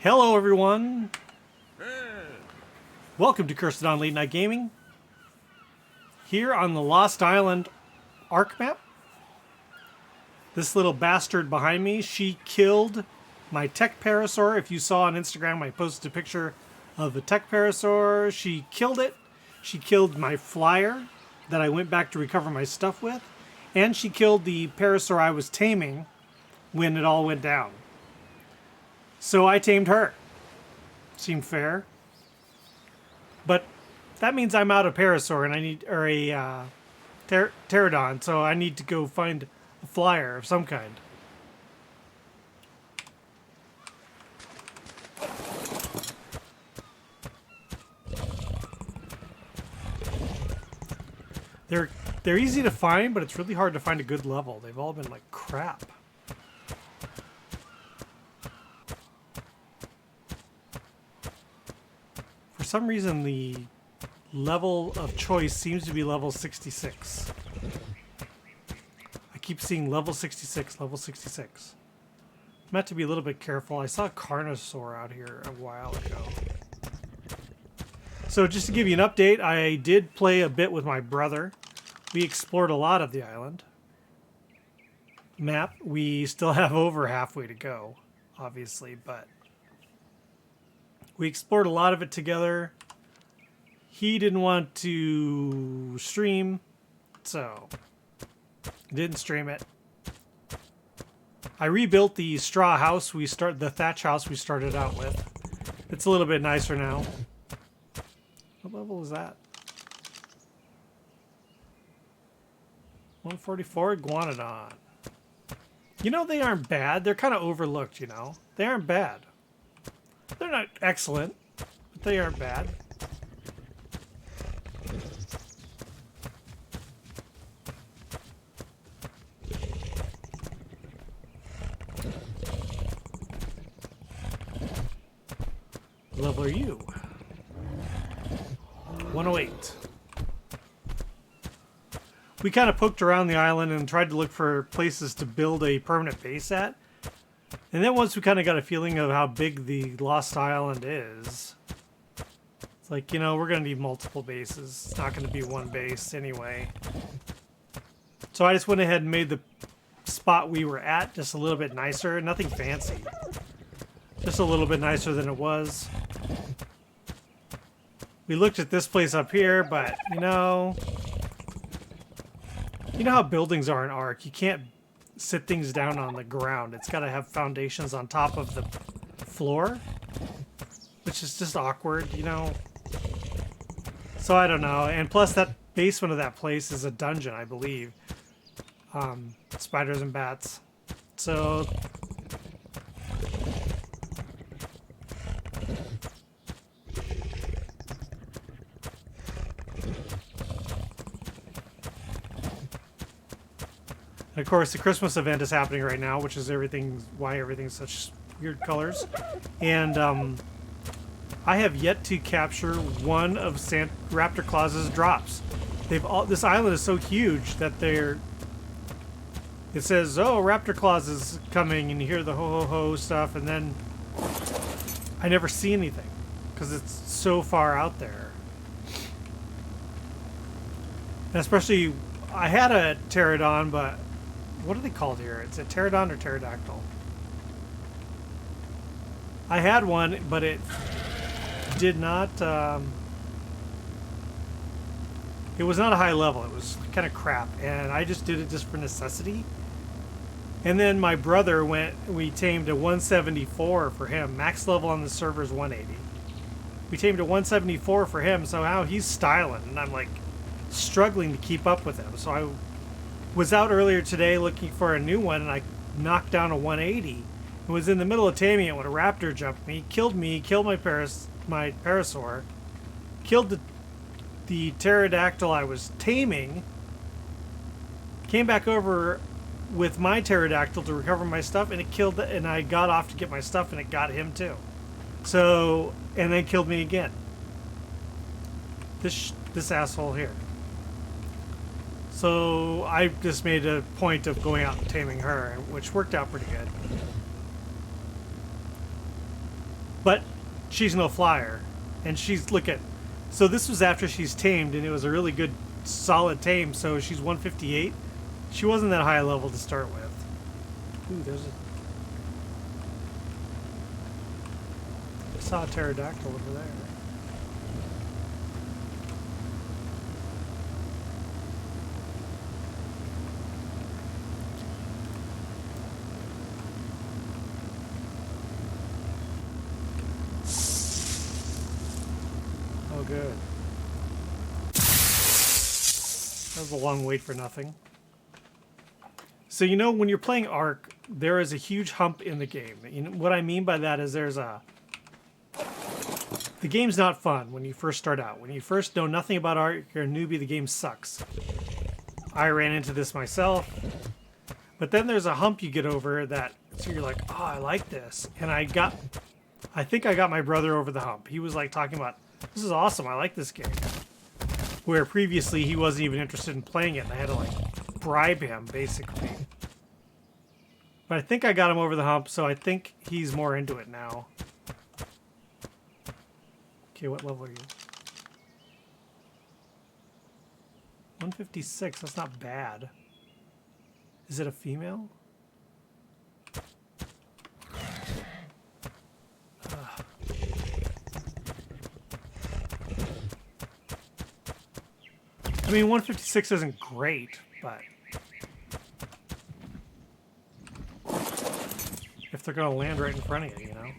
Hello everyone! Welcome to Cursed on Late Night Gaming. Here on the Lost Island Ark map. This little bastard behind me, she killed my tech parasaur. If you saw on Instagram, I posted a picture of the tech parasaur. She killed it. She killed my flyer that I went back to recover my stuff with. And she killed the parasaur I was taming when it all went down. So I tamed her. Seemed fair. But that means I'm out of parasaur and I need, or a pterodon, so I need to go find a flyer of some kind. They're easy to find, but it's really hard to find a good level. They've all been like crap. For some reason, the level of choice seems to be level 66. I keep seeing level 66, level 66. I'm have to be a little bit careful. I saw a Carnosaur out here a while ago. So just to give you an update, I did play a bit with my brother. We explored a lot of the island map. We still have over halfway to go, obviously, but we explored a lot of it together. He didn't want to stream, so didn't stream it. I rebuilt the straw house the thatch house we started out with. It's a little bit nicer now. What level is that? 144 Iguanodon. You know, they aren't bad. They're kind of overlooked, you know. They aren't bad. They're not excellent, but they aren't bad. What level are you? 108. We kind of poked around the island and tried to look for places to build a permanent base at. And then once we kind of got a feeling of how big the Lost Island is, it's like, you know, we're going to need multiple bases. It's not going to be one base anyway. So I just went ahead and made the spot we were at just a little bit nicer. Nothing fancy. Just a little bit nicer than it was. We looked at this place up here, but, you know how buildings are in Ark. You can't sit things down on the ground. It's got to have foundations on top of the floor, which is just awkward, you know. So I don't know. And plus that basement of that place is a dungeon, I believe. Spiders and bats. So and of course, the Christmas event is happening right now, which is why everything's such weird colors. And I have yet to capture one of Raptor Claus's drops. This island is so huge that it says, "Oh, Raptor Claus is coming," and you hear the ho ho ho stuff, and then I never see anything because it's so far out there. And especially, I had a pterodon, but what are they called here? It's a pterodon or pterodactyl? I had one, but it did not... it was not a high level. It was kind of crap. And I just did it just for necessity. And then my brother we tamed a 174 for him. Max level on the server is 180. We tamed a 174 for him, so now he's styling. And I'm like struggling to keep up with him. So I was out earlier today looking for a new one, and I knocked down a 180. It was in the middle of taming it when a raptor jumped me, killed my parasaur, killed the pterodactyl I was taming, came back over with my pterodactyl to recover my stuff, and it killed and I got off to get my stuff, and it got him too. So, and then killed me again. This asshole here. So I just made a point of going out and taming her, which worked out pretty good. But she's no flyer. And she's, look at, so this was after she's tamed, and it was a really good, solid tame, so she's 158. She wasn't that high level to start with. Ooh, there's a... I saw a pterodactyl over there. Oh, good. That was a long wait for nothing. So, you know, when you're playing Ark, there is a huge hump in the game. You know, what I mean by that is there's a... The game's not fun when you first start out. When you first know nothing about Ark, you're a newbie, the game sucks. I ran into this myself. But then there's a hump you get over that, so you're like, oh, I like this. And I think I got my brother over the hump. He was like talking about, this is awesome, I like this game. Where previously he wasn't even interested in playing it, and I had to like bribe him, basically. But I think I got him over the hump, so I think he's more into it now. Okay, what level are you? 156, that's not bad. Is it a female? I mean, 156 isn't great, but if they're going to land right in front of you, you know?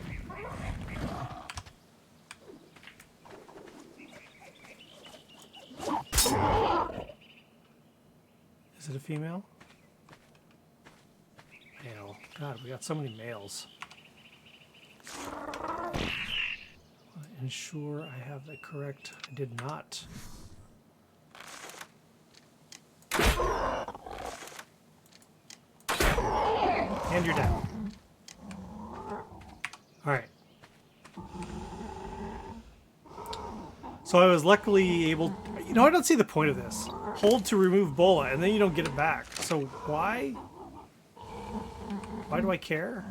Is it a female? Male. God, we got so many males. Ensure I have the correct... I did not. And you're down. Alright. So I was luckily able... You know, I don't see the point of this. Hold to remove bola, and then you don't get it back. So why? Why do I care?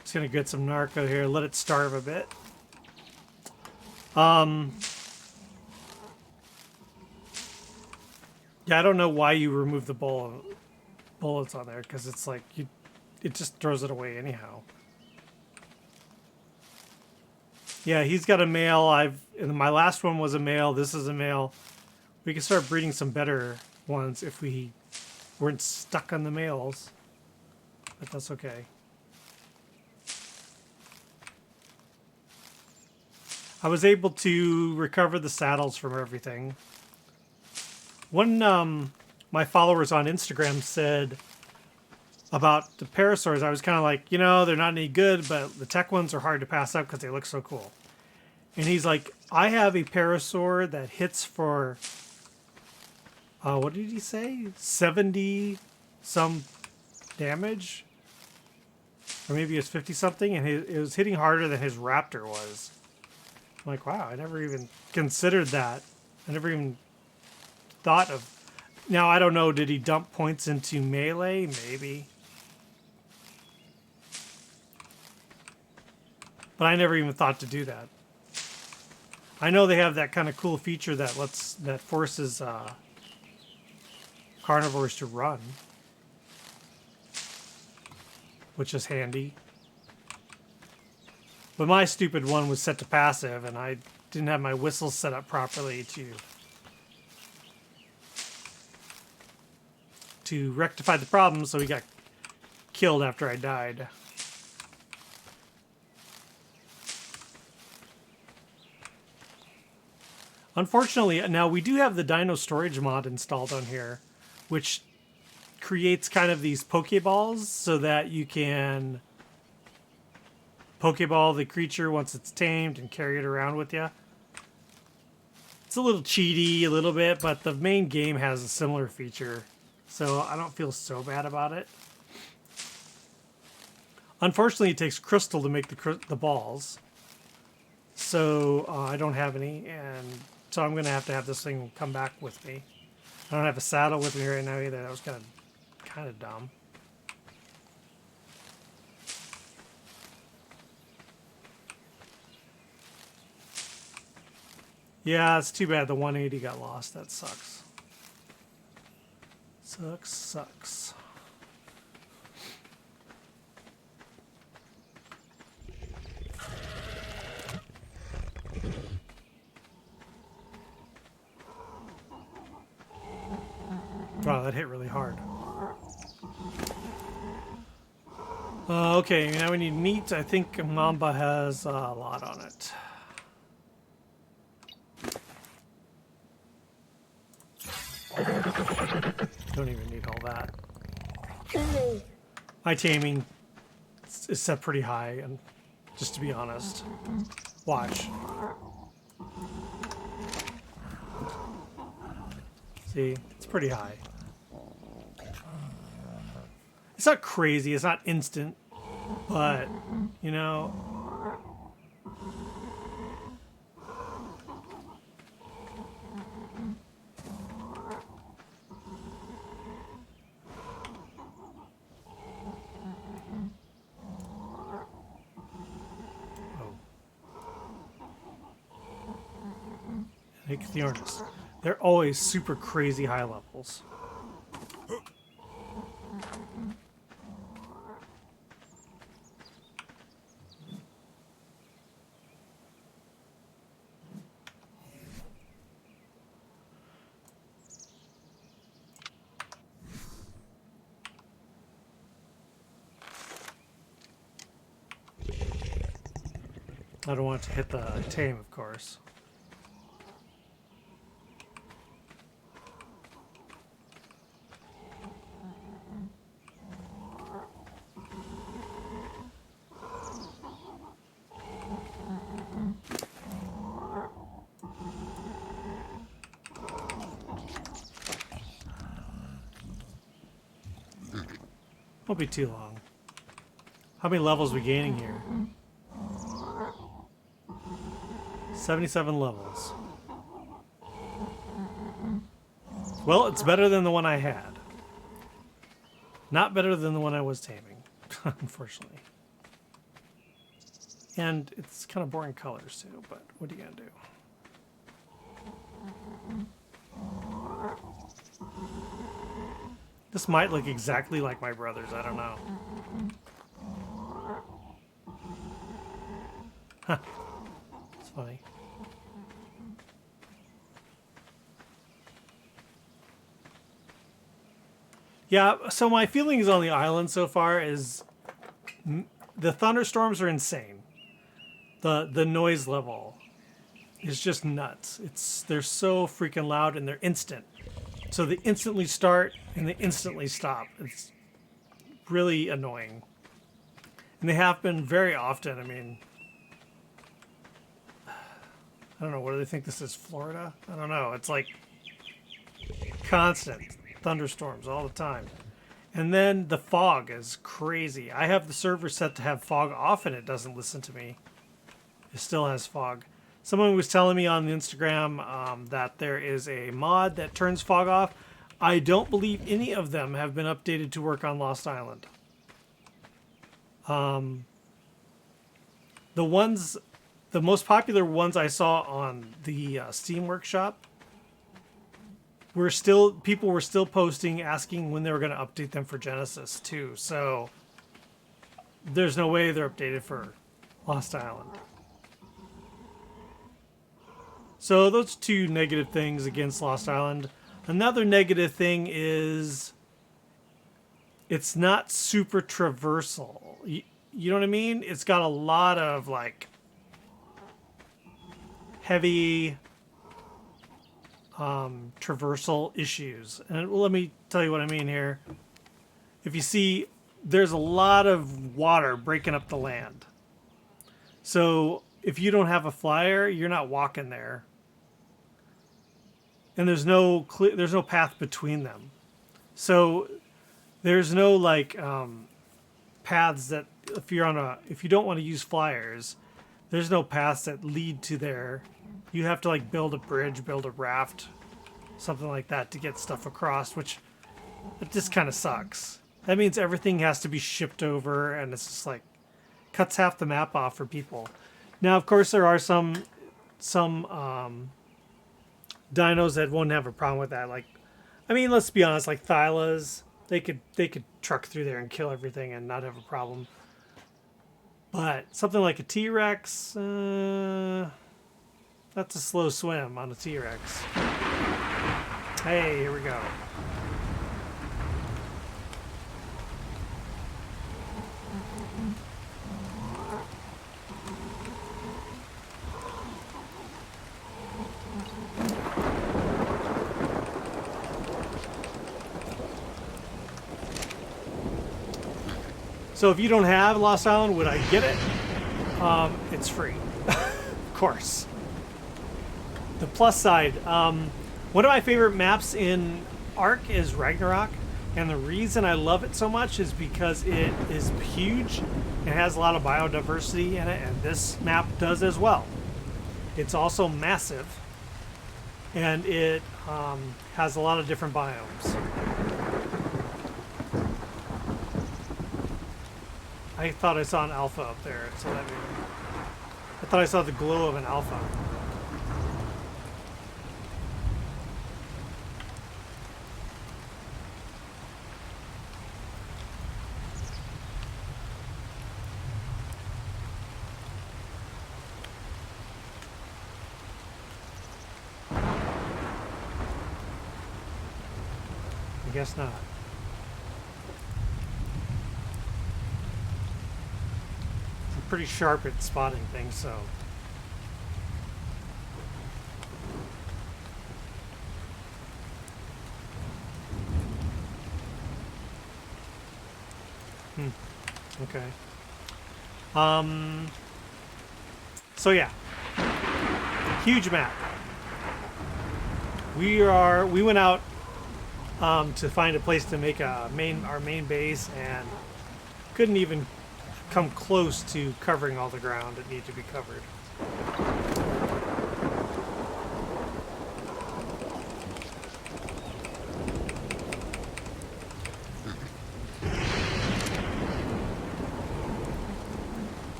Just gonna get some narco here, let it starve a bit. Yeah, I don't know why you remove the bullets on there, because it's like it just throws it away anyhow. Yeah, he's got a male. And my last one was a male. This is a male. We can start breeding some better ones if we weren't stuck on the males. But that's okay. I was able to recover the saddles from everything. One, my followers on Instagram said about the parasaurs, I was kind of like, you know, they're not any good, but the tech ones are hard to pass up because they look so cool. And he's like, I have a parasaur that hits for, what did he say? 70 some damage? Or maybe it's 50 something, and it was hitting harder than his raptor was. I'm like, wow, I never even considered that. I never even thought of... Now, I don't know, did he dump points into melee? Maybe. But I never even thought to do that. I know they have that kind of cool feature that forces carnivores to run, which is handy. But my stupid one was set to passive, and I didn't have my whistle set up properly to rectify the problem, so he got killed after I died. Unfortunately, now we do have the Dino Storage mod installed on here, which creates kind of these Pokeballs so that you can Pokeball the creature once it's tamed and carry it around with you. It's a little cheaty, a little bit, but the main game has a similar feature, so I don't feel so bad about it. Unfortunately, it takes crystal to make the balls, so I don't have any, and so I'm going to have this thing come back with me. I don't have a saddle with me right now either. That was kind of dumb. Yeah, it's too bad the 180 got lost. That sucks. Sucks. Wow, that hit really hard. Okay, now we need meat. I think Mamba has a lot on it. Don't even need all that. My taming is set pretty high, and just to be honest, watch. See, it's pretty high. It's not crazy, it's not instant, but, you know. Ichthyornis. They're always super crazy high levels. I don't want to hit the tame, of course. Won't be too long. How many levels are we gaining here? 77 levels. Well, it's better than the one I had. Not better than the one I was taming, unfortunately. And it's kind of boring colors too, but what are you gonna do? This might look exactly like my brother's, I don't know. Huh. It's funny. Yeah, so my feelings on the island so far is the thunderstorms are insane. The noise level is just nuts. They're so freaking loud and they're instant. So they instantly start and they instantly stop. It's really annoying. And they happen very often. I mean, I don't know. What do they think this is, Florida? I don't know. It's like constant thunderstorms all the time. And then the fog is crazy. I have the server set to have fog off and it doesn't listen to me. It still has fog. Someone was telling me on Instagram that there is a mod that turns fog off. I don't believe any of them have been updated to work on Lost Island. The most popular ones I saw on the Steam Workshop people were still posting asking when they were going to update them for Genesis too. So there's no way they're updated for Lost Island. So those two negative things against Lost Island. Another negative thing is it's not super traversal. You know what I mean? It's got a lot of like heavy traversal issues. And let me tell you what I mean here. If you see, there's a lot of water breaking up the land. So if you don't have a flyer, you're not walking there. And there's no path between them. So there's no like paths that if you don't want to use flyers, there's no paths that lead to there. You have to like build a bridge, build a raft, something like that to get stuff across, which it just kind of sucks. That means everything has to be shipped over, and it's just like cuts half the map off for people. Now, of course, there are some dinos that won't have a problem with that. Like, I mean, let's be honest, like Thylas, they could truck through there and kill everything and not have a problem. But something like a T-Rex, that's a slow swim on a T-Rex. Hey, here we go. So if you don't have Lost Island, would I get it? It's free, of course. The plus side, one of my favorite maps in Ark is Ragnarok, and the reason I love it so much is because it is huge and has a lot of biodiversity in it, and this map does as well. It's also massive, and it has a lot of different biomes. I thought I saw an alpha up there, so that means I thought I saw the glow of an alpha. I guess not. Pretty sharp at spotting things, so okay. So yeah, huge map. We went out to find a place to make our main base, and couldn't even come close to covering all the ground that needed to be covered.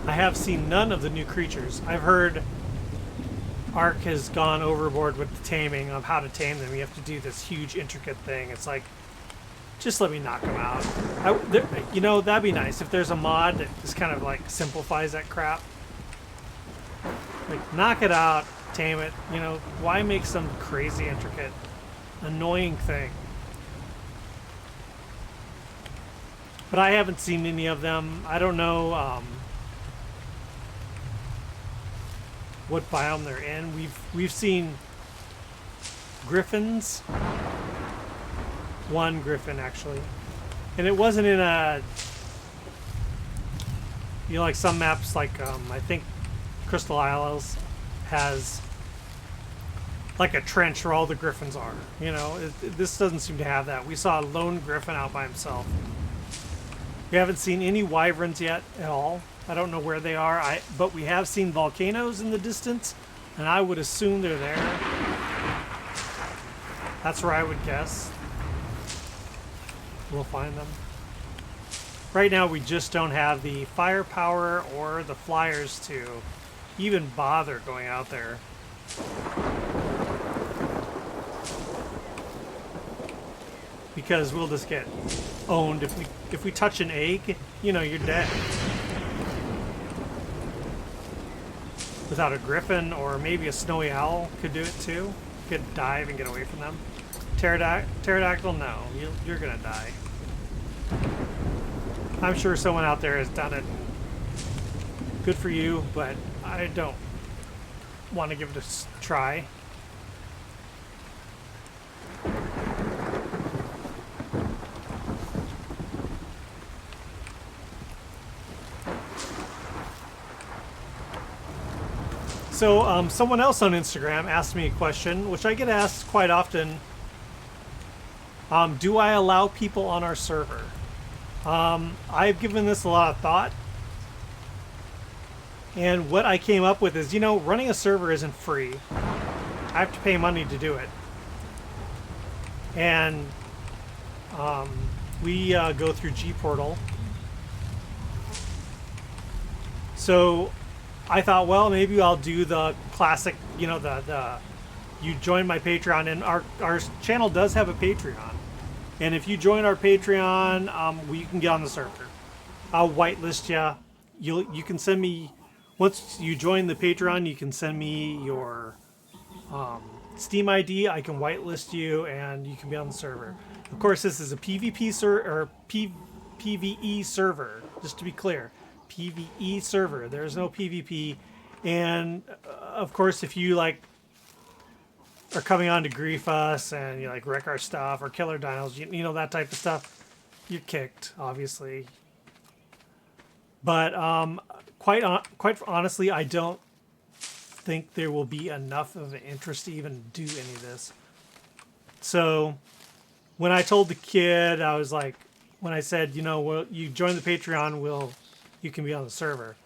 I have seen none of the new creatures. I've heard Ark has gone overboard with the taming of how to tame them. You have to do this huge intricate thing. It's like, just let me knock them out. You know, that'd be nice if there's a mod that just kind of like simplifies that crap. Like, knock it out, tame it. You know, why make some crazy intricate, annoying thing? But I haven't seen any of them. I don't know what biome they're in. We've seen griffins. One griffin actually, and it wasn't in a, you know, like some maps, like I think Crystal Isles has like a trench where all the griffins are. You know, this doesn't seem to have that. We saw a lone griffin out by himself. We haven't seen any wyverns yet at all. I don't know where they are, but we have seen volcanoes in the distance, and I would assume they're there. That's where I would guess. We'll find them. Right now we just don't have the firepower or the flyers to even bother going out there. Because we'll just get owned. If we touch an egg, you know, you're dead. Without a griffin or maybe a snowy owl could do it too. Could dive and get away from them. Pterodactyl, no, you're gonna die. I'm sure someone out there has done it. Good for you, but I don't want to give it a try. So someone else on Instagram asked me a question, which I get asked quite often. Do I allow people on our server? I've given this a lot of thought, and what I came up with is, running a server isn't free. I have to pay money to do it, and we go through G Portal. So I thought, well, maybe I'll do the classic, the you join my Patreon, and our channel does have a Patreon. And if you join our Patreon, you can get on the server. I'll whitelist you. You can send me, once you join the Patreon, you can send me your Steam ID. I can whitelist you, and you can be on the server. Of course, this is a PvP or PvE server. Just to be clear, PvE server. There's no PvP, and of course, if you are coming on to grief us and you wreck our stuff or kill our dinos, that type of stuff, you're kicked, obviously. But quite honestly, I don't think there will be enough of an interest to even do any of this. So when I told the kid, I was like, when I said, well, you join the Patreon, you can be on the server,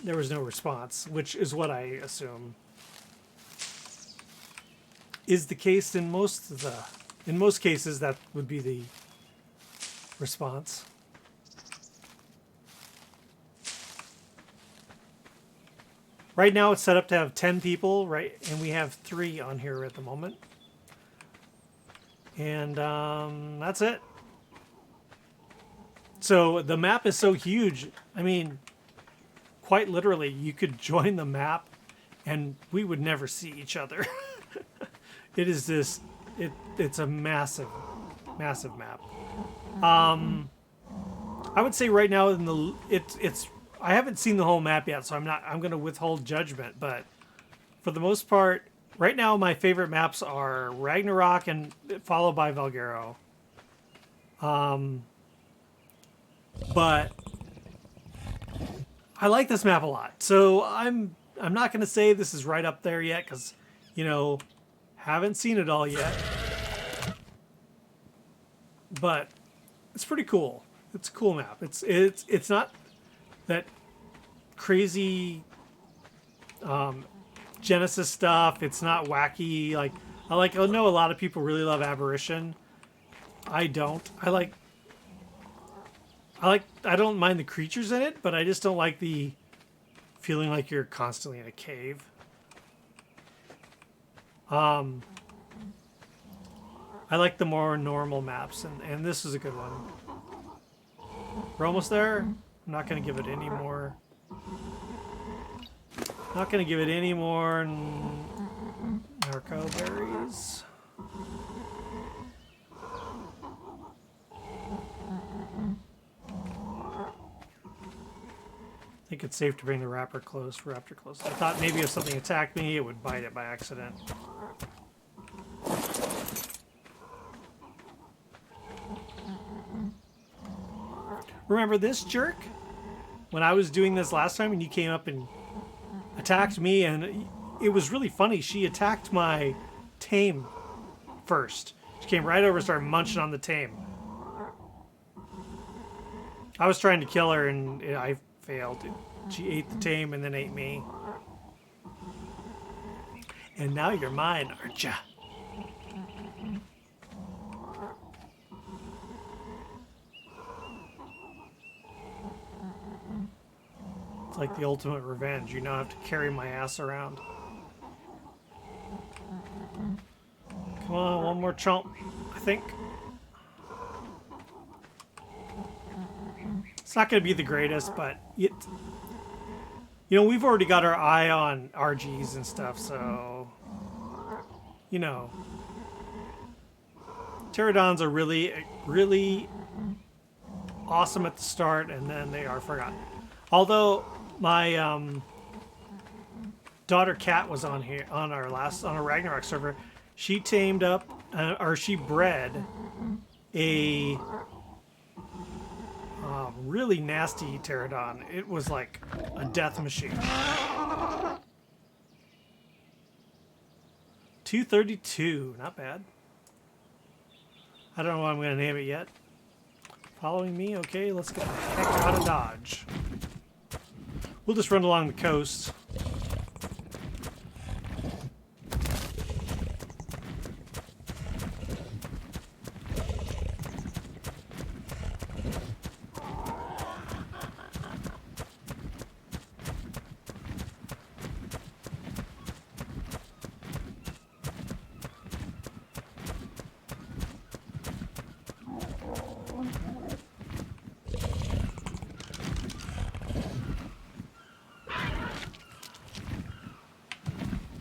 there was no response, which is what I assume is the case in most cases. That would be the response. Right now it's set up to have 10 people, right? And we have 3 on here at the moment. And that's it. So the map is so huge. I mean, quite literally, you could join the map and we would never see each other. It is this, it's a massive, massive map. I would say right now I haven't seen the whole map yet, so I'm going to withhold judgment, but for the most part, right now my favorite maps are Ragnarok and followed by Valguero. But I like this map a lot. So I'm not going to say this is right up there yet cuz haven't seen it all yet. But it's pretty cool. It's a cool map. It's not that crazy Genesis stuff. It's not wacky. I know a lot of people really love Aberration. I don't. I don't mind the creatures in it, but I just don't like the feeling like you're constantly in a cave. I like the more normal maps, and this is a good one. We're almost there. I'm not going to give it any more. Not going to give it any more narco berries. I think it's safe to bring the raptor close. I thought maybe if something attacked me, it would bite it by accident. Remember this jerk? When I was doing this last time and you came up and attacked me, and it was really funny. She attacked my tame first. She came right over and started munching on the tame. I was trying to kill her and I failed. She ate the tame and then ate me. And now you're mine, aren't ya? It's like the ultimate revenge. You now have to carry my ass around. Come on, one more chomp, I think. It's not going to be the greatest, but we've already got our eye on RGs and stuff, so pterodons are really, really awesome at the start, and then they are forgotten. Although my daughter Kat was on here on a Ragnarok server. She tamed up, or she bred a really nasty pterodon. It was like a death machine. 232, not bad. I don't know what I'm going to name it yet. Following me? Okay, let's get the heck out of Dodge. We'll just run along the coast.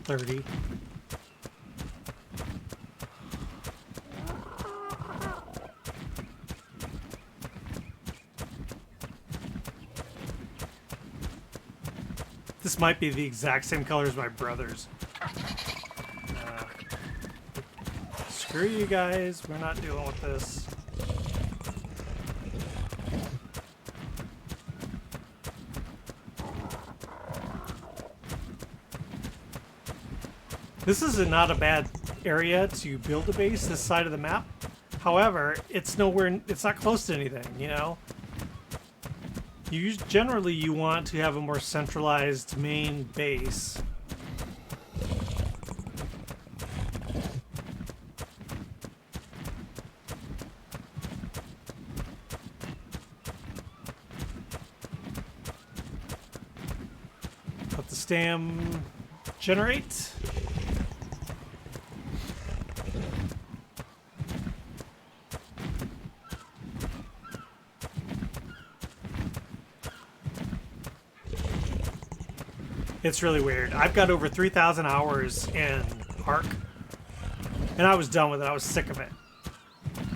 $30. This might be the exact same color as my brother's. Screw you guys, we're not dealing with this. This is not a bad area to build a base, this side of the map. However, it's nowhere, it's not close to anything, you know? Generally, you want to have a more centralized main base. Let the stam generate. It's really weird. I've got over 3,000 hours in Ark, and I was done with it. I was sick of it.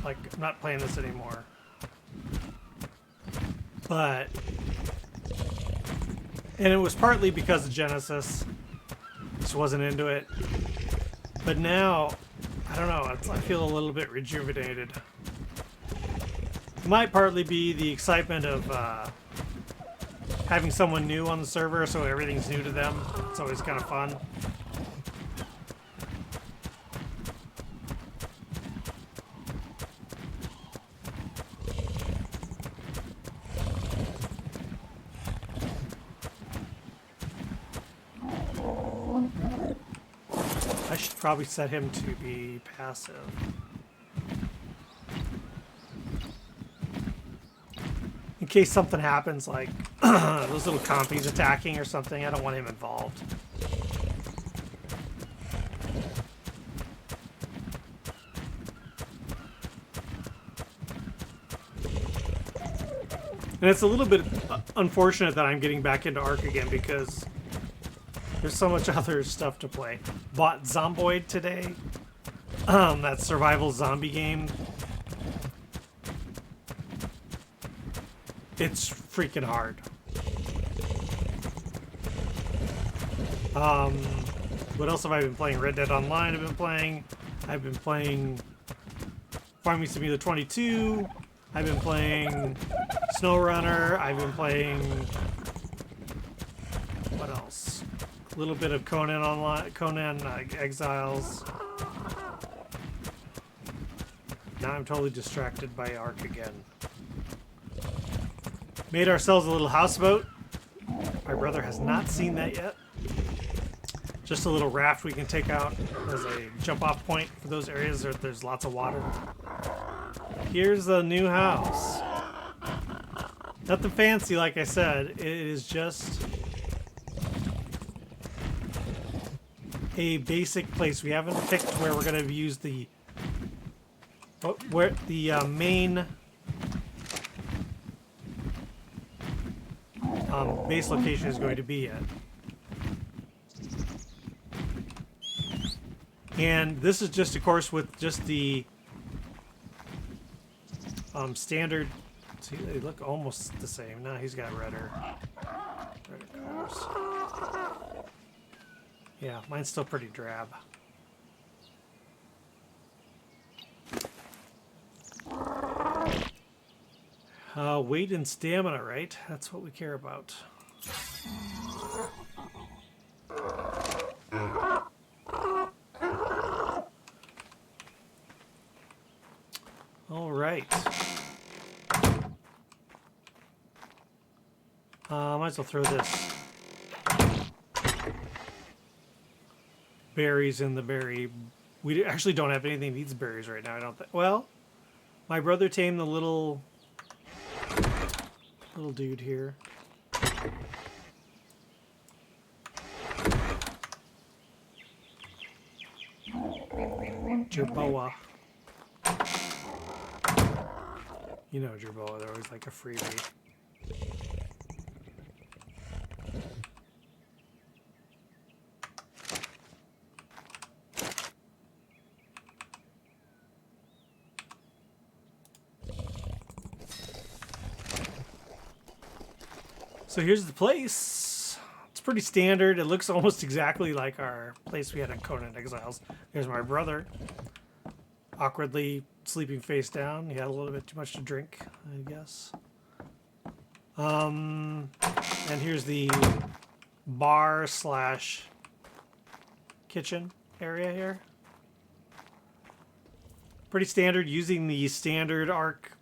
Like, I'm not playing this anymore. But, and it was partly because of Genesis. Just wasn't into it. But now, I don't know. I feel a little bit rejuvenated. It might partly be the excitement of having someone new on the server, so everything's new to them. It's always kind of fun. I should probably set him to be passive. In case something happens, like those little compies attacking or something, I don't want him involved. And it's a little bit unfortunate that I'm getting back into Ark again because there's so much other stuff to play. Bought Zomboid today. That survival zombie game. It's freaking hard. What else have I been playing? Red Dead Online I've been playing Farming Simulator 22. I've been playing SnowRunner. I've been playing, what else? A little bit of Conan Online, Conan Exiles. Now I'm totally distracted by Ark again. Made ourselves a little houseboat. My brother has not seen that yet. Just a little raft we can take out as a jump-off point for those areas where there's lots of water. Here's the new house. Nothing fancy, like I said. It is just a basic place. We haven't picked where we're going to use the main base location is going to be yet. And this is just, of course, with just the standard. See, they look almost the same. No, he's got redder colors. Yeah, mine's still pretty drab. Weight and stamina, right? That's what we care about. All right. Might as well throw this berries in the berry. We actually don't have anything that needs berries right now, I don't think. Well, my brother tamed the little dude here. Jerboa. You know Jerboa, they're always like a freebie. So here's the place. It's pretty standard. It looks almost exactly like our place we had in Conan Exiles. Here's my brother, awkwardly sleeping face down. He had a little bit too much to drink, I guess. And here's the bar slash kitchen area here. Pretty standard, using the standard arc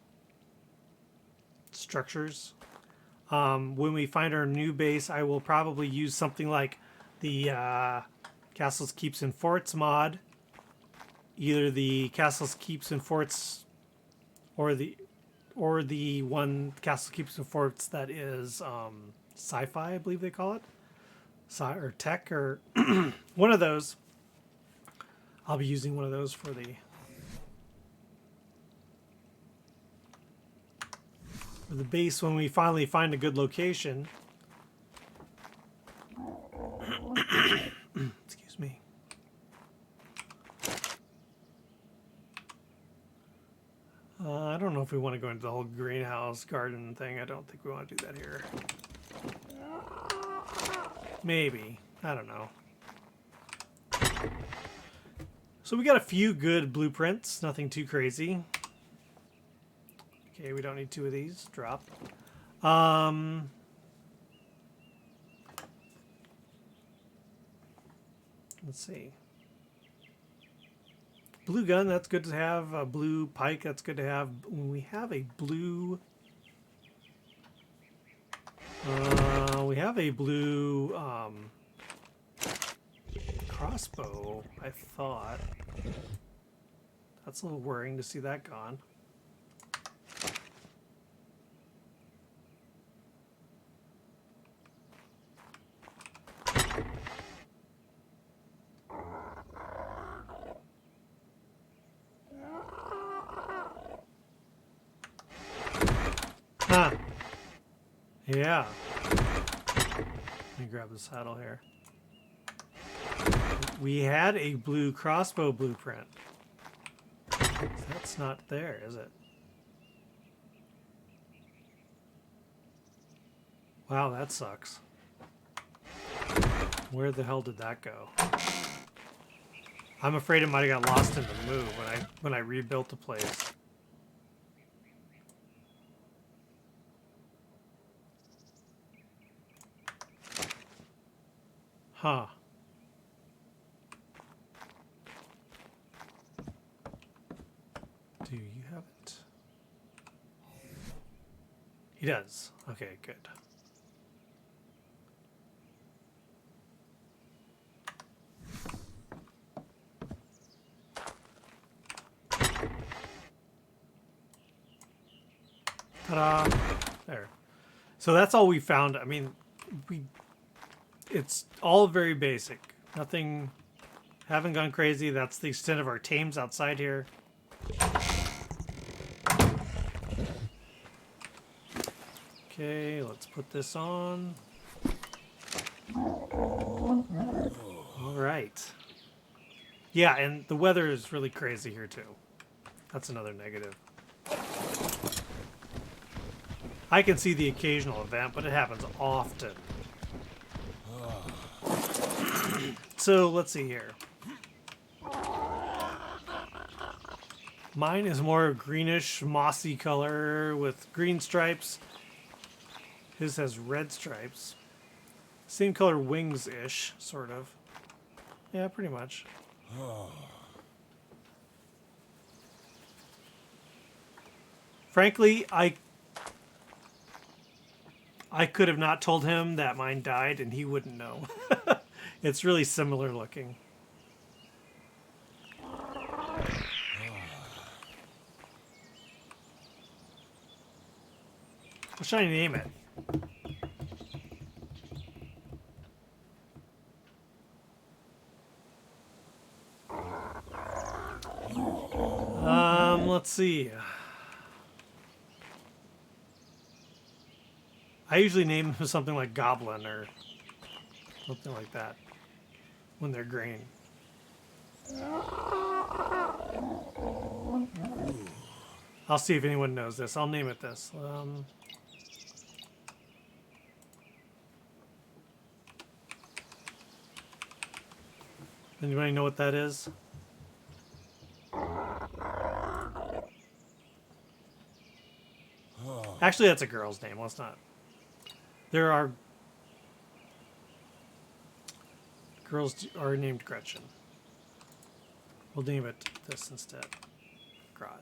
structures. When we find our new base, I will probably use something like the Castles, Keeps, and Forts mod. Either the Castles, Keeps, and Forts, or the one Castles, Keeps, and Forts that is sci-fi, I believe they call it, or tech, or one of those. I'll be using one of those for the base when we finally find a good location. Excuse me. I don't know if we want to go into the whole greenhouse garden thing. I don't think we want to do that here. Maybe. I don't know. So we got a few good blueprints. Nothing too crazy. Okay, we don't need two of these. Drop. Let's see. Blue gun, that's good to have. A blue pike, that's good to have. When we have a blue... we have a blue crossbow, I thought. That's a little worrying to see that gone. Huh. Yeah. Let me grab the saddle here. We had a blue crossbow blueprint. That's not there, is it? Wow, that sucks. Where the hell did that go? I'm afraid it might have got lost in the move when I rebuilt the place. Huh. Do you have it? He does. Okay, good. Ta-da! There. So that's all we found. I mean, it's all very basic. Nothing, haven't gone crazy. That's the extent of our tames outside here. Okay, let's put this on. All right. Yeah, and the weather is really crazy here too. That's another negative. I can see the occasional event, but it happens often. So let's see here. Mine is more greenish, mossy color with green stripes. His has red stripes. Same color wings-ish, sort of. Yeah, pretty much. Frankly, I could have not told him that mine died and he wouldn't know. It's really similar looking. What should I name it? Let's see. I usually name them something like Goblin or something like that when they're green. I'll see if anyone knows this. I'll name it this. Anybody know what that is? Actually, that's a girl's name. Let's not. There are girls are named Gretchen. We'll name it this instead. Grot.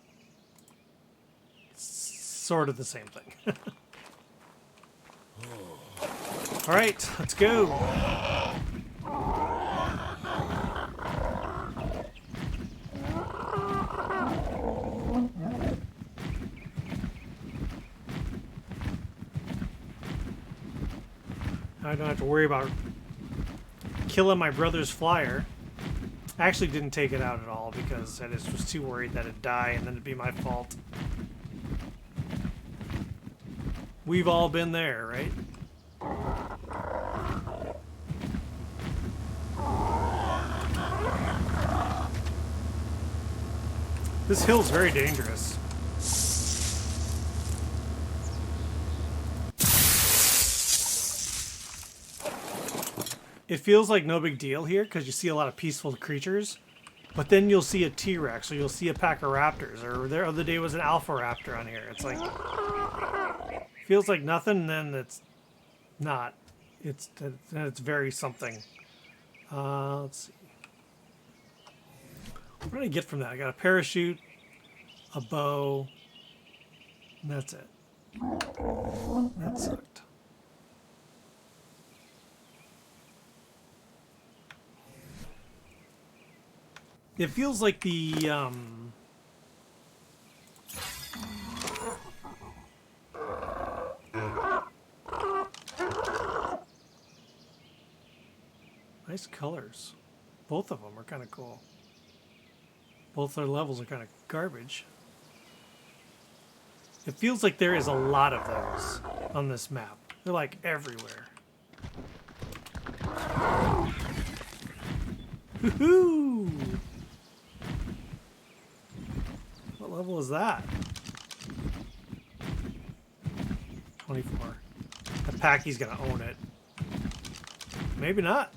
It's sort of the same thing. All right, let's go. I don't have to worry about killing my brother's flyer. I actually didn't take it out at all because I just was too worried that it'd die and then it'd be my fault. We've all been there, right? This hill's very dangerous. It feels like no big deal here because you see a lot of peaceful creatures, but then you'll see a T-Rex or you'll see a pack of raptors, or the other day was an alpha raptor on here. It's like, feels like nothing, and then it's not. It's very something. Let's see. What did I get from that? I got a parachute, a bow, and that's it. That sucked. It feels like the nice colors. Both of them are kind of cool. Both their levels are kind of garbage. It feels like there is a lot of those on this map. They're like everywhere. Woohoo! What level is that? 24. The Packy's gonna own it. Maybe not.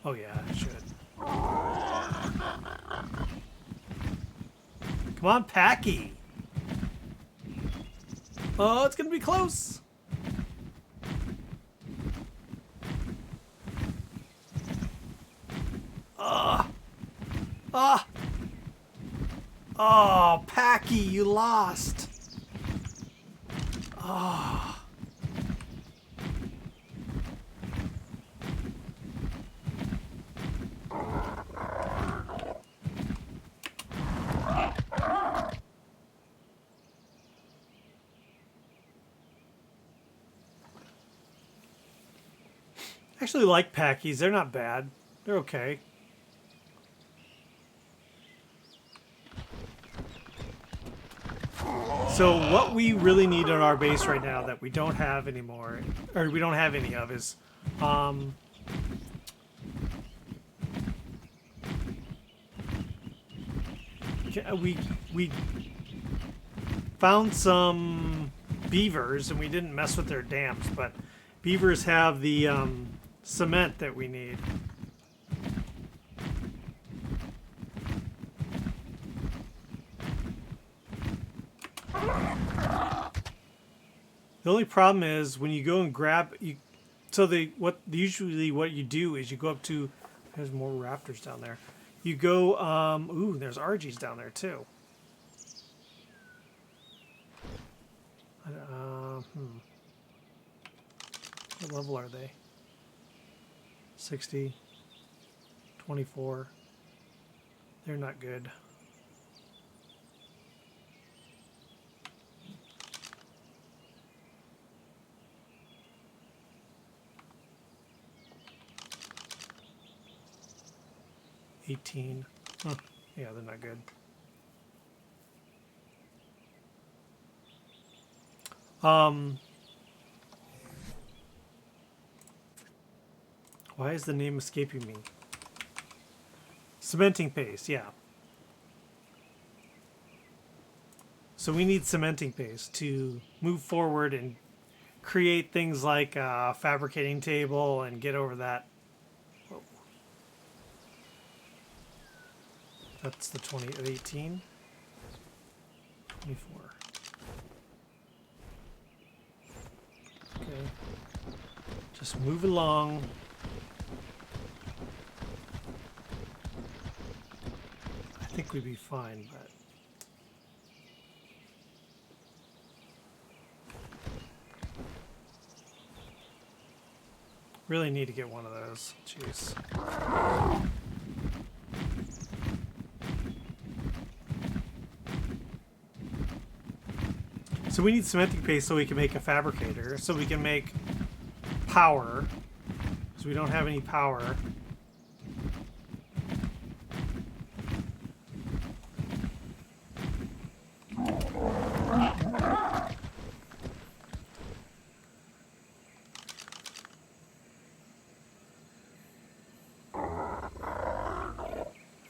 Oh yeah, it should. Come on, Packy! Oh, it's gonna be close! Oh, Packy, you lost. Oh. I actually like Packies. They're not bad. They're okay. So what we really need on our base right now that we don't have anymore, or we don't have any of, is we found some beavers and we didn't mess with their dams, but beavers have the cement that we need. The only problem is when you go and grab you. So usually what you do is you go up to. There's more raptors down there. You go. Ooh, there's RGs down there too. What level are they? 60, 24. They're not good. $18. Huh. Yeah, they're not good. Why is the name escaping me? Cementing paste, yeah. So we need cementing paste to move forward and create things like a fabricating table and get over that. Whoa. That's the 18. 24. Okay. Just move along. I think we'd be fine, but really need to get one of those. Jeez. So we need cementing paste so we can make a fabricator, so we can make power, because we don't have any power.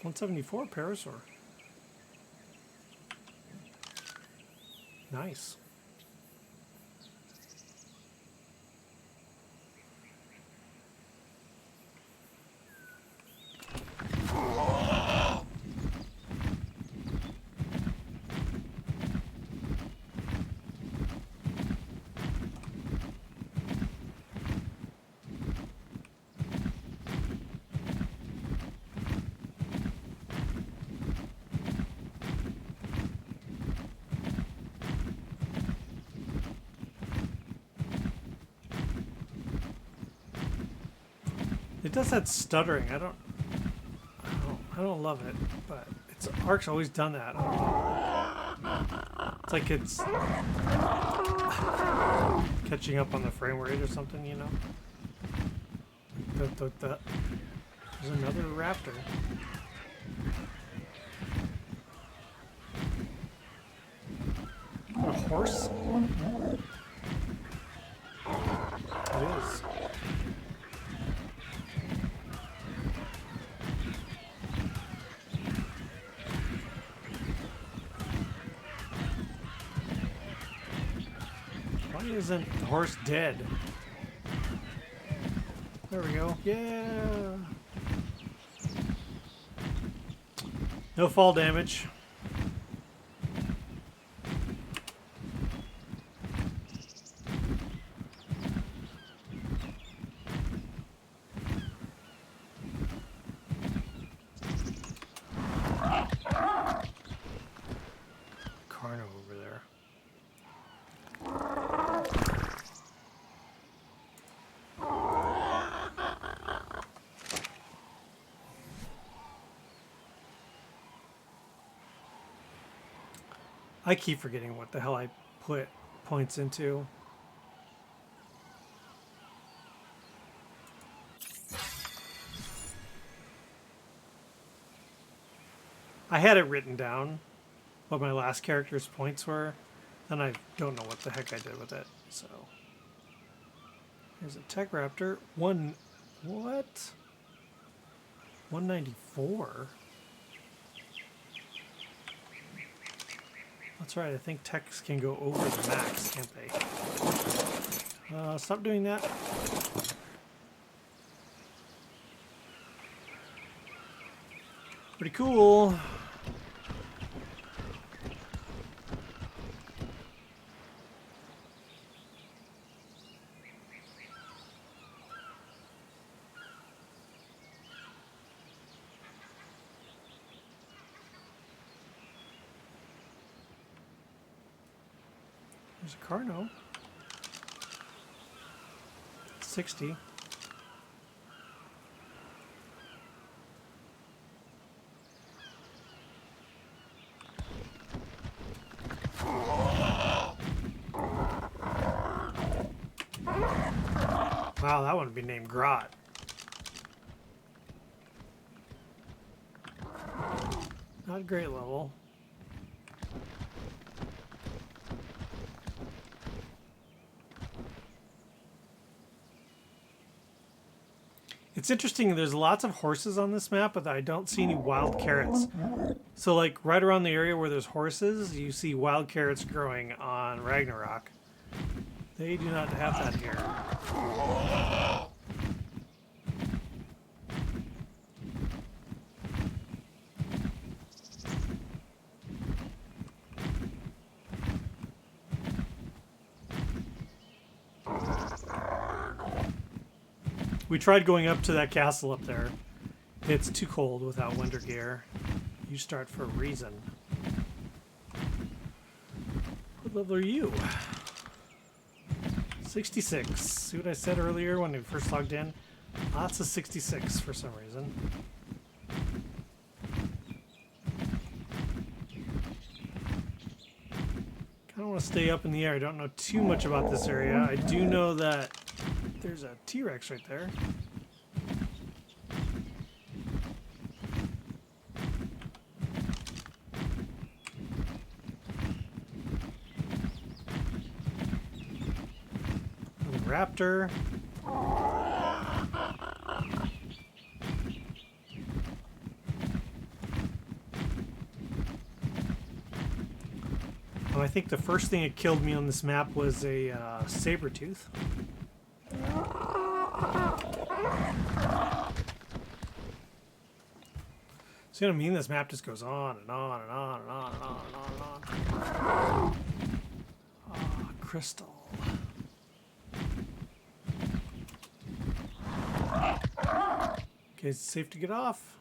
$174 parasaur. Nice. It does that stuttering. I don't love it, but its Ark's always done that. It's like it's catching up on the frame rate or something, you know. There's another raptor. A horse? It is. Why isn't the horse dead? There we go. Yeah. No fall damage. Carno over there. I keep forgetting what the hell I put points into. I had it written down what my last character's points were, and I don't know what the heck I did with it. So here's a tech raptor. What? 194? That's right, I think techs can go over the max, can't they? Stop doing that. Pretty cool. There's a Carno. 60. Wow, that one would be named Grot. Not a great level. It's interesting, there's lots of horses on this map, but I don't see any wild carrots. So like right around the area where there's horses, you see wild carrots growing on Ragnarok. They do not have that here. We tried going up to that castle up there. It's too cold without winter gear. You start for a reason. What level are you? 66. See what I said earlier when we first logged in? Lots of 66 for some reason. Kind of want to stay up in the air. I don't know too much about this area. I do know that there's a T-Rex right there. Raptor. Oh, I think the first thing that killed me on this map was a saber-tooth. See what I mean? This map just goes on and on and on and on and on and on and on. Oh, crystal. Okay, it's safe to get off.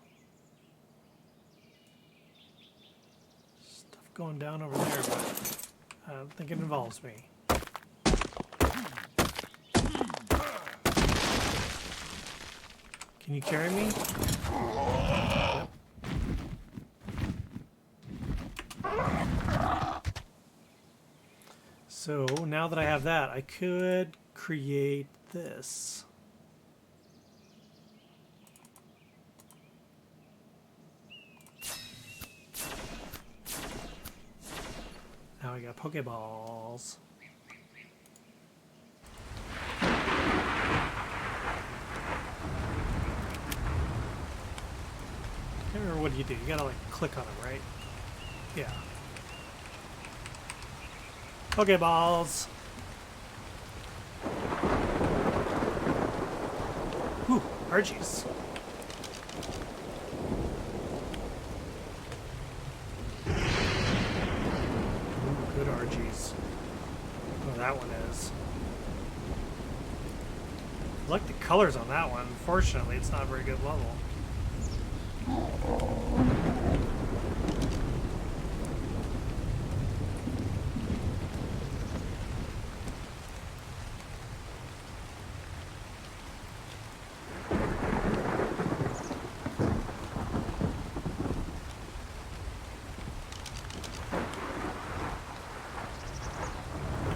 Stuff going down over there, but I don't think it involves me. Can you carry me? Yep. So now that I have that, I could create this. Now we got Pokeballs. Can't remember what you do. You gotta like click on them, right? Yeah. Pokeballs. Whew, Argies. Good Argies. Oh, that one is. I like the colors on that one. Unfortunately, it's not a very good level.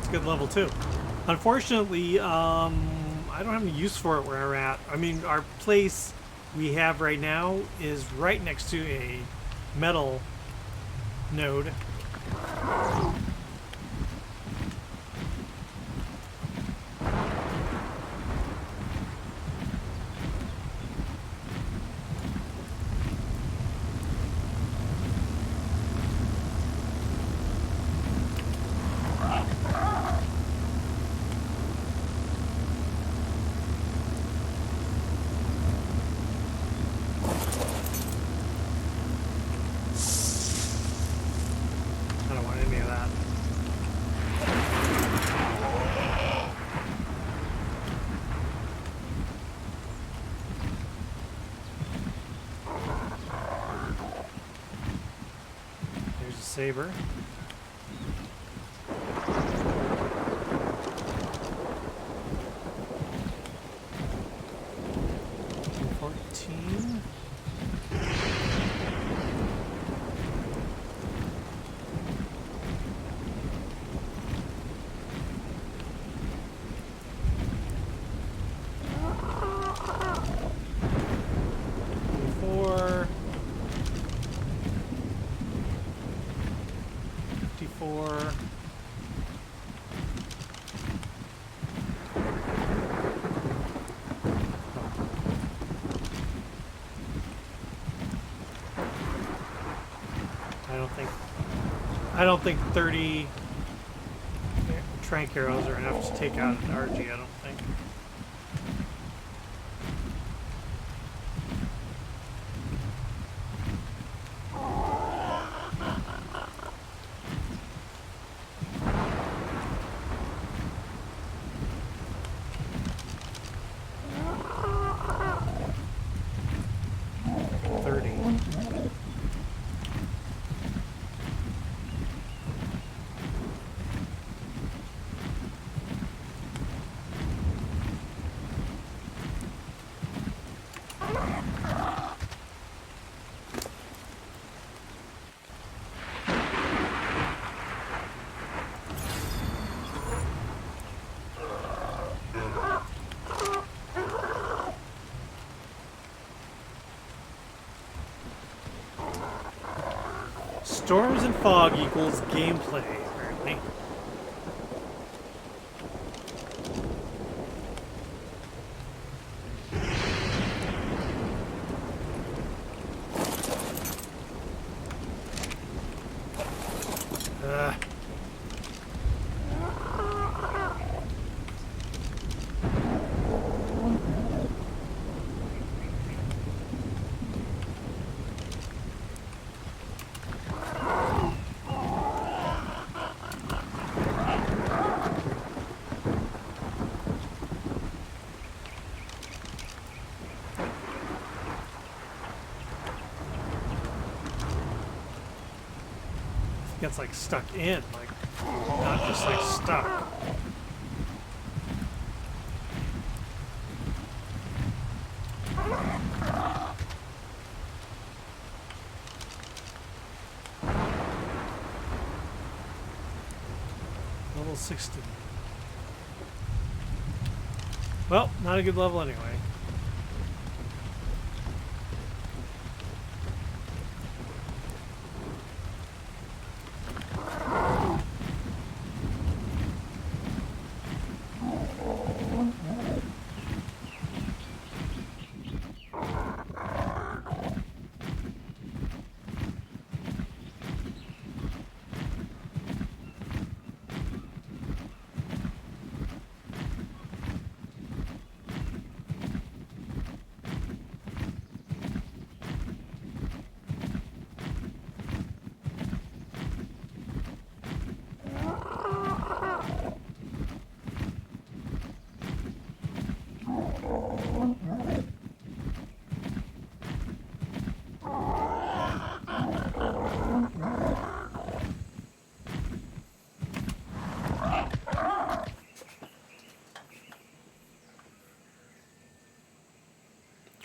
Good level too. Unfortunately, I don't have any use for it where we're at. I mean, our place we have right now is right next to a metal node. Saber. 15. Four. 54. I don't think 30 trank arrows are enough to take out an RG, I don't think. Storms and fog equals gameplay, apparently. Gets like stuck in, like not just like stuck. Level 60. Well, not a good level anyway.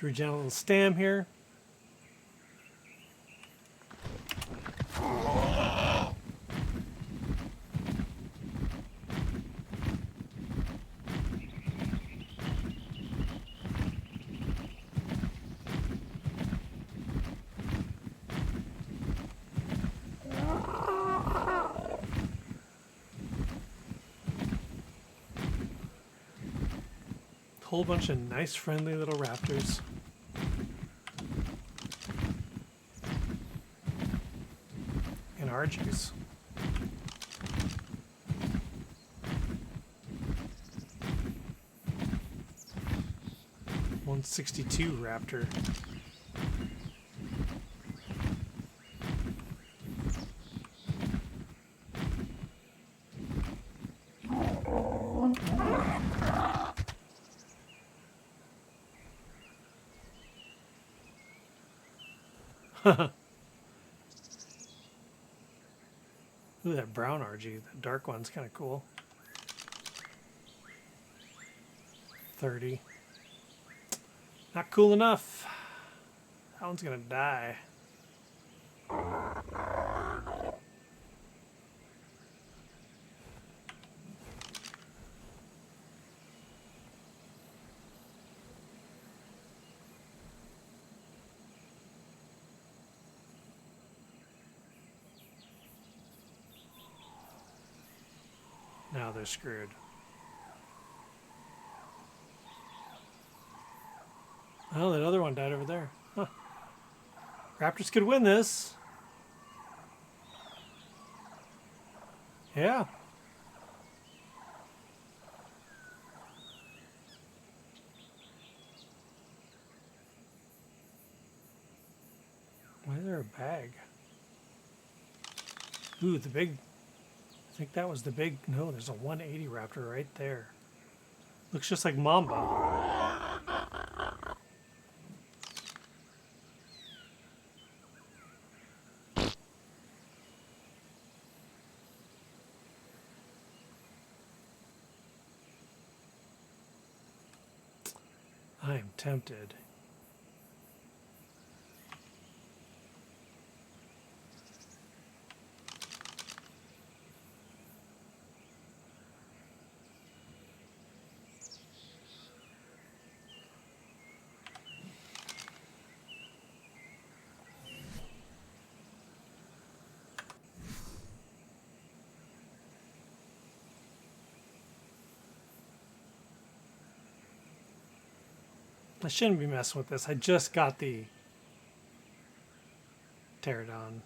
Regen a little stam here. Whole bunch of nice, friendly little raptors. And RGs. .162 raptor. Ooh, that brown RG, that dark one's kind of cool. 30. Not cool enough. That one's gonna die. Now they're screwed. Oh, that other one died over there. Huh. Raptors could win this. Yeah. Why is there a bag? Ooh, the big... I think that was the big... No, there's a 180 raptor right there. Looks just like Mamba. I am tempted. I shouldn't be messing with this. I just got the pterodon.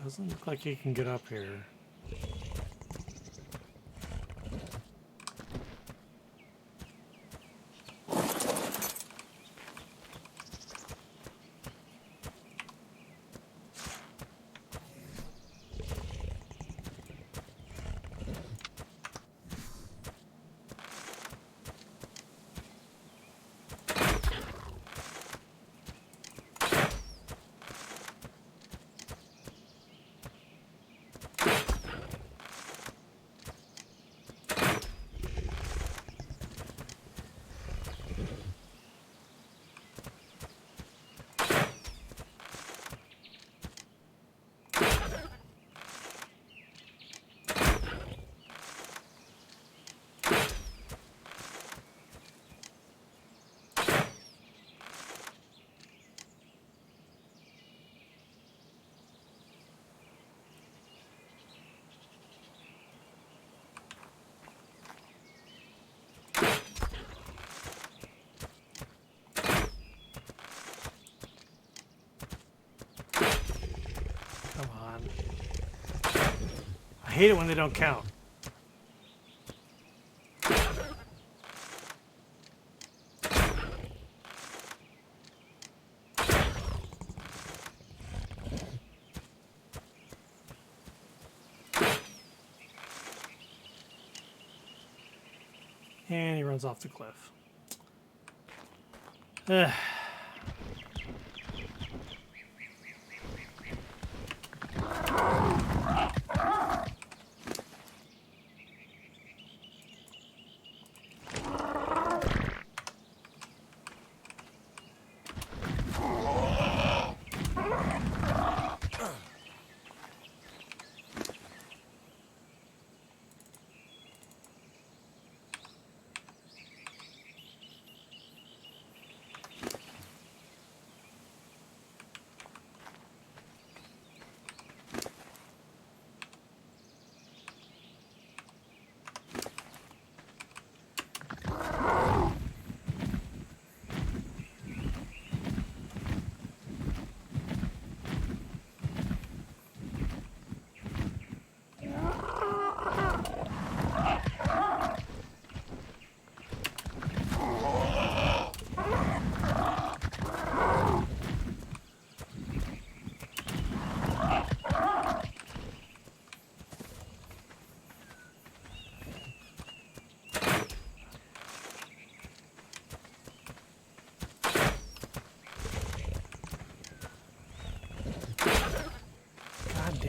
Doesn't look like he can get up here. Come on. I hate it when they don't count. And he runs off the cliff. Ugh.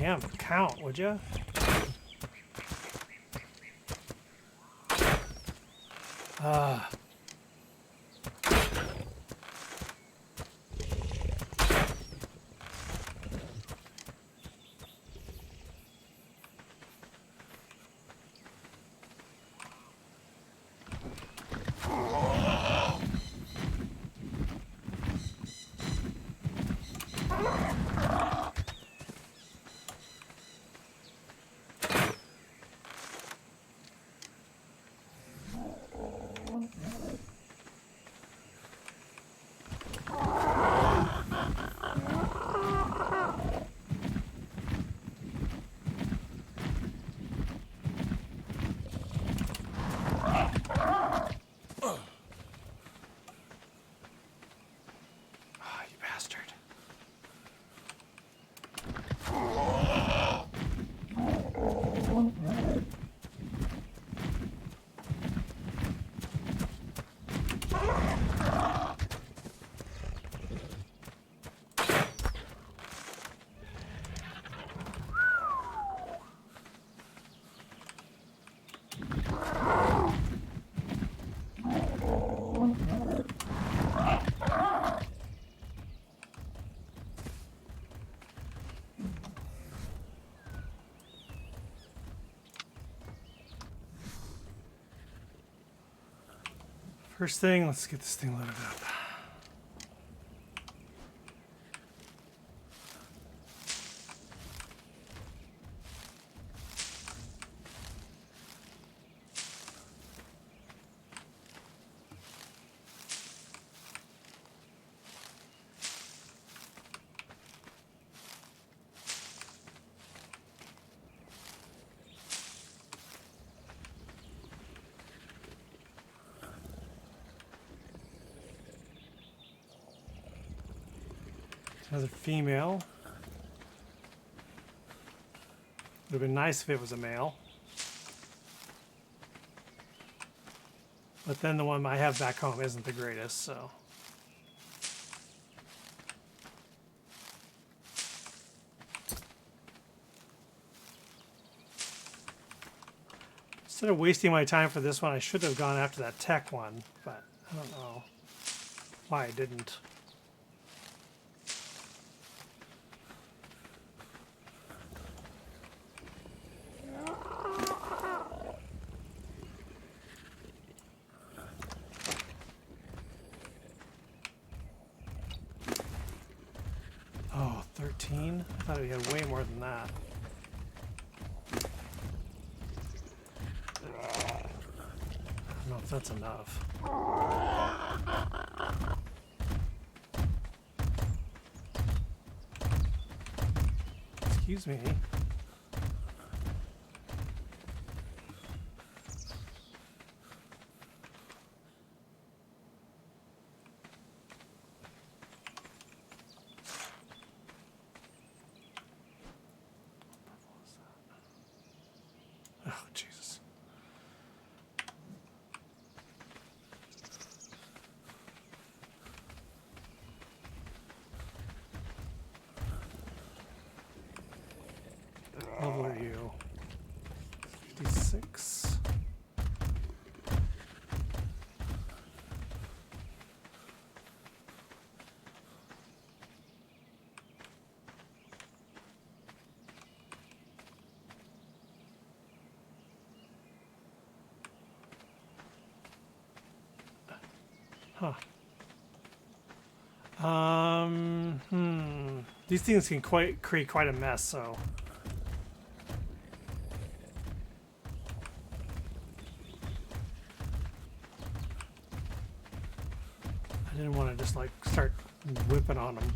Damn, count, would you? Ah. You bastard. First thing, let's get this thing loaded up. Another female. Would have been nice if it was a male. But then the one I have back home isn't the greatest, so. Instead of wasting my time for this one, I should have gone after that tech one, but I don't know why I didn't. Oh, 13? I thought we had way more than that. I don't know if that's enough. Excuse me. Oh, Jesus. How level are you? 56. Huh. These things can create quite a mess, so. I didn't want to just like start whipping on them.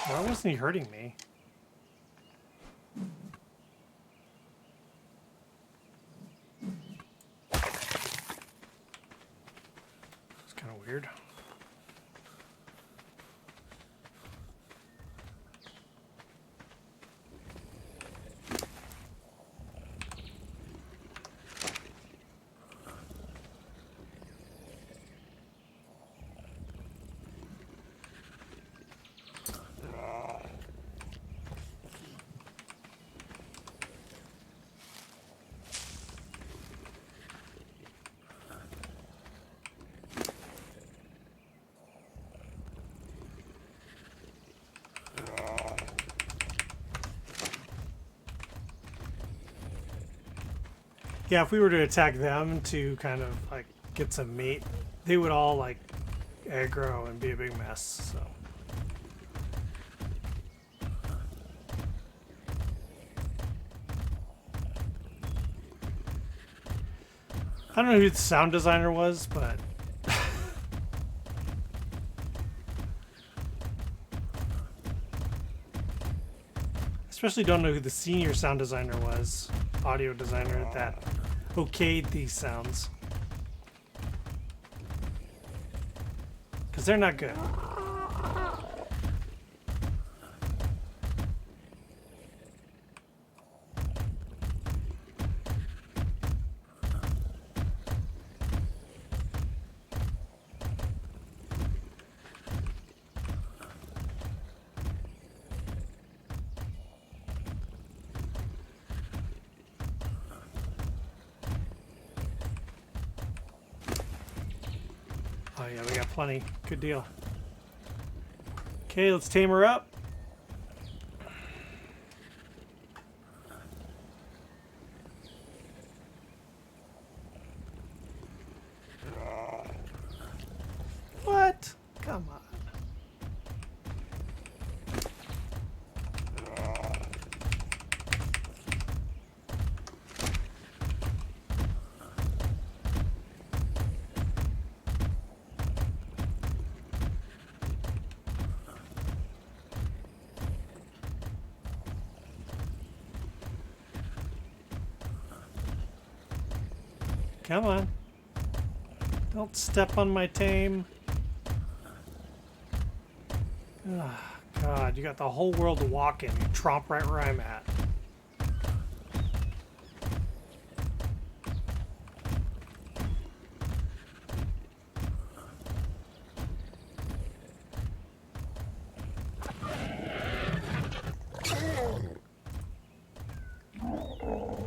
Why wasn't he hurting me? Yeah, if we were to attack them to kind of like get some meat, they would all like aggro and be a big mess. So. I don't know who the sound designer was, but especially don't know who the senior sound designer was, audio designer that okayed these sounds. Because they're not good. Oh yeah, we got plenty. Good deal. Okay, let's tame her up. What? Come on. Come on. Don't step on my tame. Oh, God, you got the whole world to walk in. You tromp right where I'm at.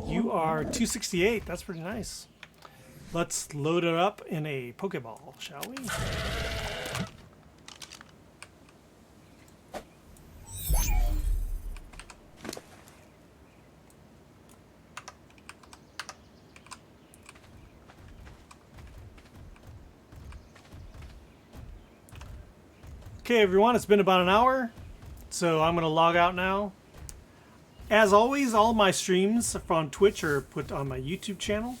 You are 268. That's pretty nice. Let's load it up in a Pokeball, shall we? Okay, everyone, it's been about an hour, so I'm going to log out now. As always, all my streams on Twitch are put on my YouTube channel,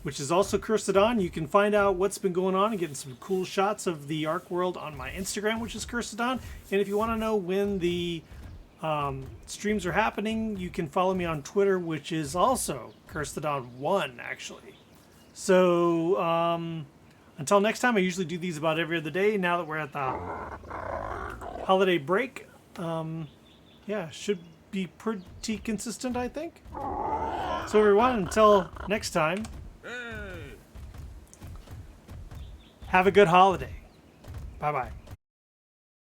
which is also Cursedon. You can find out what's been going on and getting some cool shots of the Ark world on my Instagram, which is Cursedon. And if you want to know when the streams are happening, you can follow me on Twitter, which is also Cursedon1, actually. So until next time, I usually do these about every other day. Now that we're at the holiday break, yeah, should be pretty consistent, I think. So everyone, until next time, have a good holiday. Bye-bye.